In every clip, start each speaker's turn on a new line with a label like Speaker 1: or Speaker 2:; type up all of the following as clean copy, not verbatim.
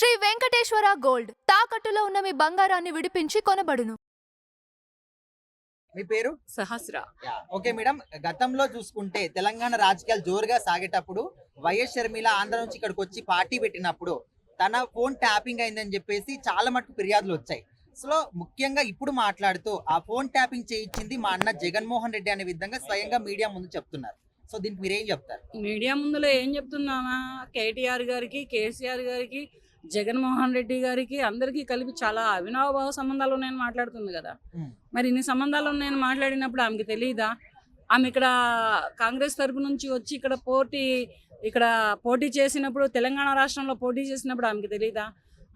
Speaker 1: Shri Venkateswara gold తాకట్టులో ఉన్న మీ బంగారాన్ని విడిపించి కొనబడును.
Speaker 2: మీ పేరు?
Speaker 3: సహస్ర.
Speaker 2: ఓకే మేడం, గతంలో చూసుకుంటే తెలంగాణ రాజకీయాలు జోరుగా సాగేటప్పుడు వైఎస్ షర్మిల ఆంధ్ర నుంచి ఇక్కడికి వచ్చి పార్టీ పెట్టినప్పుడు తన ఫోన్ ట్యాపింగ్ అయిందని చెప్పేసి చాలా మటుకు ఫిర్యాదులు వచ్చాయి. సో ముఖ్యంగా ఇప్పుడు మాట్లాడుతూ ఆ ఫోన్ ట్యాపింగ్ చేయించింది మా అన్న జగన్మోహన్ రెడ్డి అనే విధంగా స్వయంగా మీడియా ముందు చెప్తున్నారు. సో దీనికి మీరేం చెప్తారు?
Speaker 3: మీడియా ముందులో ఏం చెప్తున్నానా, కేటీఆర్ గారికి, కేసీఆర్ గారికి, జగన్మోహన్ రెడ్డి గారికి అందరికీ కలిపి చాలా అవినాభావ సంబంధాలు ఉన్నాయని మాట్లాడుతుంది కదా. మరి ఇన్ని సంబంధాలు ఉన్నాయని మాట్లాడినప్పుడు ఆమెకి తెలియదా? ఆమె ఇక్కడ కాంగ్రెస్ తరపు నుంచి వచ్చి ఇక్కడ పోటీ చేసినప్పుడు, తెలంగాణ రాష్ట్రంలో పోటీ చేసినప్పుడు ఆమెకి తెలియదా?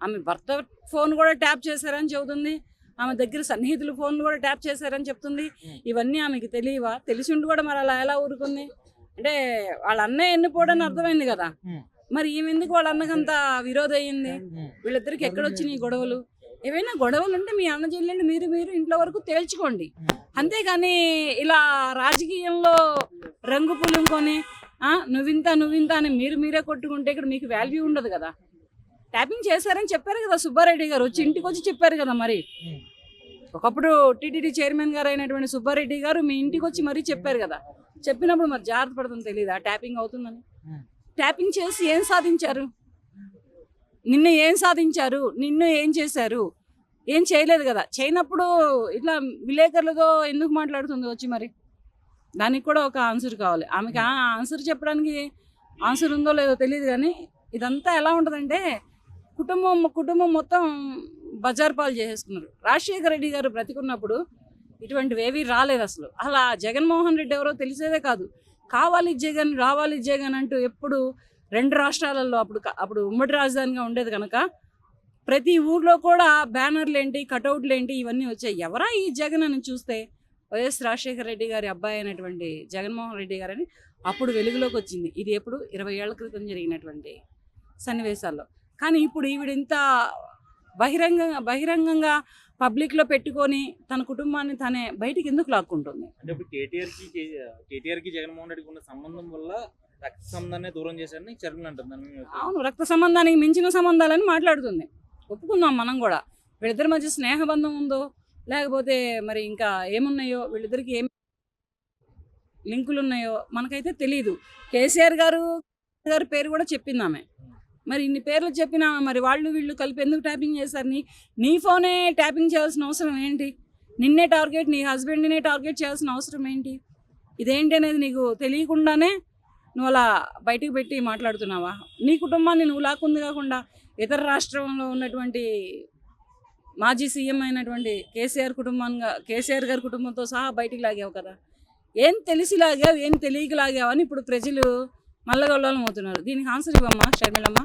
Speaker 3: ఆమె భర్త ఫోన్ కూడా ట్యాప్ చేశారని చెబుతుంది. ఆమె దగ్గర సన్నిహితులు ఫోన్లు కూడా ట్యాప్ చేశారని చెప్తుంది. ఇవన్నీ ఆమెకి తెలియవా? తెలిసి ఉండి కూడా మరి అలా ఎలా ఊరుకుంది? అంటే వాళ్ళ అన్నయ్య ఎన్నిపోవడని అర్థమైంది కదా. మరి ఈమె ఎందుకు వాళ్ళ అన్నకంత విరోధం అయ్యింది? వీళ్ళిద్దరికి ఎక్కడొచ్చినాయి గొడవలు? ఏవైనా గొడవలు ఉంటే మీ అన్న చెల్లెండి మీరు ఇంట్లో వరకు తేల్చుకోండి. అంతేగాని ఇలా రాజకీయంలో రంగు పులుకొని నువ్వింత అని మీరే కొట్టుకుంటే ఇక్కడ మీకు వాల్యూ ఉండదు కదా. ట్యాపింగ్ చేశారని చెప్పారు కదా సుబ్బారెడ్డి గారు, వచ్చి ఇంటికి వచ్చి చెప్పారు కదా. మరి ఒకప్పుడు టీటీడీ చైర్మన్ గారు అయినటువంటి సుబ్బారెడ్డి గారు మీ ఇంటికి వచ్చి మరీ చెప్పారు కదా. చెప్పినప్పుడు మరి జాగ్రత్త పడుతుంది తెలీదా ట్యాపింగ్ అవుతుందని? ట్యాపింగ్ చేసి ఏం సాధించారు? నిన్ను ఏం సాధించారు? నిన్ను ఏం చేశారు? ఏం చేయలేదు కదా. చేయనప్పుడు ఇట్లా విలేకరులతో ఎందుకు మాట్లాడుతుంది వచ్చి? మరి దానికి కూడా ఒక ఆన్సర్ కావాలి. ఆమెకి ఆ ఆన్సర్ చెప్పడానికి ఆన్సర్ ఉందో లేదో తెలియదు. కానీ ఇదంతా ఎలా ఉంటుందంటే కుటుంబం మొత్తం బజార్ పాలు చేసేసుకున్నారు. రాజశేఖర రెడ్డి గారు బ్రతికున్నప్పుడు ఇటువంటివి ఏవి రాలేదు అసలు. అలా జగన్మోహన్ రెడ్డి ఎవరో తెలిసేదే కాదు. కావాలి జగన్, రావాలి జగన్ అంటూ ఎప్పుడు రెండు రాష్ట్రాలలో అప్పుడు ఉమ్మడి రాజధానిగా ఉండేది కనుక ప్రతి ఊర్లో కూడా బ్యానర్లు ఏంటి, కటౌట్లు ఏంటి, ఇవన్నీ వచ్చాయి. ఎవరా ఈ జగన్ అని చూస్తే వైఎస్ రాజశేఖర రెడ్డి గారి అబ్బాయి అయినటువంటి జగన్మోహన్ రెడ్డి గారని అప్పుడు వెలుగులోకి వచ్చింది. ఇది ఎప్పుడు 20 ఏళ్ల క్రితం జరిగినటువంటి సన్నివేశాల్లో. కానీ ఇప్పుడు ఈవిడ ఇంత బహిరంగంగా పబ్లిక్లో పెట్టుకొని తన కుటుంబాన్ని తనే బయటికి ఎందుకు లాక్కుంటుంది?
Speaker 4: అంటే ఇప్పుడు కేటీఆర్కి జగన్మోహన్ రెడ్డికి ఉన్న సంబంధం వల్ల రక్త సంబంధాన్ని దూరం చేశారని చర్మలు అంటుంది.
Speaker 3: అవును, రక్త సంబంధానికి మించిన సంబంధాలని మాట్లాడుతుంది. ఒప్పుకుందాం మనం కూడా. వీళ్ళిద్దరి మధ్య స్నేహబంధం ఉందో లేకపోతే మరి ఇంకా ఏమున్నాయో, వీళ్ళిద్దరికి ఏం లింకులు ఉన్నాయో మనకైతే తెలీదు. కేసీఆర్ గారు పేరు కూడా చెప్పింది ఆమె. మరి ఇన్ని పేర్లు చెప్పినా మరి వాళ్ళు వీళ్ళు కలిపి ఎందుకు ట్యాపింగ్ చేశారు? నీ ఫోనే ట్యాపింగ్ చేయాల్సిన అవసరం ఏంటి? నిన్నే టార్గెట్, నీ హస్బెండ్నే టార్గెట్ చేయాల్సిన అవసరం ఏంటి? ఇదేంటి అనేది నీకు తెలియకుండానే నువ్వు అలా బయటకు పెట్టి మాట్లాడుతున్నావా? నీ కుటుంబాన్ని నువ్వు లాక్కుంది కాకుండా ఇతర రాష్ట్రంలో ఉన్నటువంటి మాజీ సీఎం అయినటువంటి కేసీఆర్ గారి కుటుంబంతో సహా బయటికి లాగావు కదా. ఏం తెలిసి లాగావు, ఏం తెలియక లాగావు అని ఇప్పుడు ప్రజలు మల్లగొల్లం అవుతున్నారు. దీనికి ఆన్సర్ ఇవ్వమ్మా షర్మిలమ్మ.